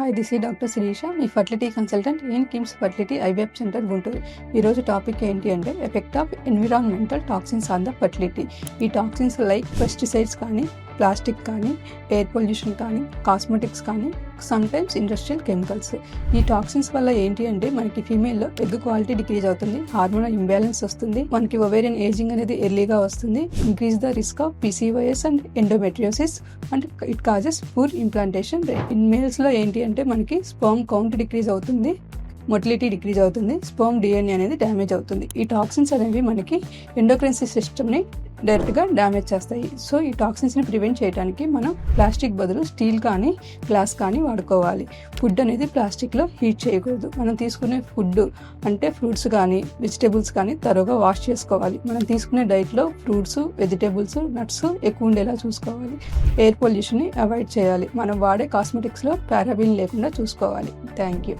Hi, this ఈ doctor Shirisha, మీ fertility consultant in KIMS fertility IVF centre Guntur. ఈరోజు టాపిక్ ఏంటి అంటే effect of environmental toxins on the fertility. ఈ టాక్సిన్స్ లైక్ పెస్టిసైడ్స్ కానీ, ప్లాస్టిక్ కానీ, ఎయిర్ పొల్యూషన్ కానీ, కాస్మెటిక్స్ కానీ, సమ్టైమ్స్ ఇండస్ట్రియల్ కెమికల్స్. ఈ టాక్సిన్స్ వల్ల ఏంటి అంటే మనకి ఫీమేల్లో ఎగ్ క్వాలిటీ డిక్రీజ్ అవుతుంది, హార్మోనల్ ఇంబ్యాలెన్స్ వస్తుంది, మనకి ఓవేరియన్ ఏజింగ్ అనేది ఎర్లీగా వస్తుంది, increase the risk of PCOS and endometriosis and it causes poor implantation rate. In మేల్స్లో ఏంటి అంటే మనకి స్పర్మ్ కౌంట్ డిక్రీజ్ అవుతుంది, మొటిలిటీ డిక్రీజ్ అవుతుంది, స్పర్మ్ DNA అనేది డ్యామేజ్ అవుతుంది. ఈ టాక్సిన్స్ అనేవి మనకి ఎండోక్రైన్ సిస్టమ్ని డైరెక్ట్గా డ్యామేజ్ చేస్తాయి. సో ఈ టాక్సిన్స్ని ప్రివెంట్ చేయడానికి మనం ప్లాస్టిక్ బదులు స్టీల్ కానీ, గ్లాస్ కానీ వాడుకోవాలి. ఫుడ్ అనేది ప్లాస్టిక్లో హీట్ చేయకూడదు. మనం తీసుకునే ఫుడ్ అంటే ఫ్రూట్స్ కానీ, వెజిటేబుల్స్ కానీ తరువుగా వాష్ చేసుకోవాలి. మనం తీసుకునే డైట్లో ఫ్రూట్స్, వెజిటేబుల్స్, నట్స్ ఎక్కువ ఉండేలా చూసుకోవాలి. ఎయిర్ పొల్యూషన్ని అవాయిడ్ చేయాలి. మనం వాడే కాస్మెటిక్స్లో పారాబిన్ లేకుండా చూసుకోవాలి. Thank you.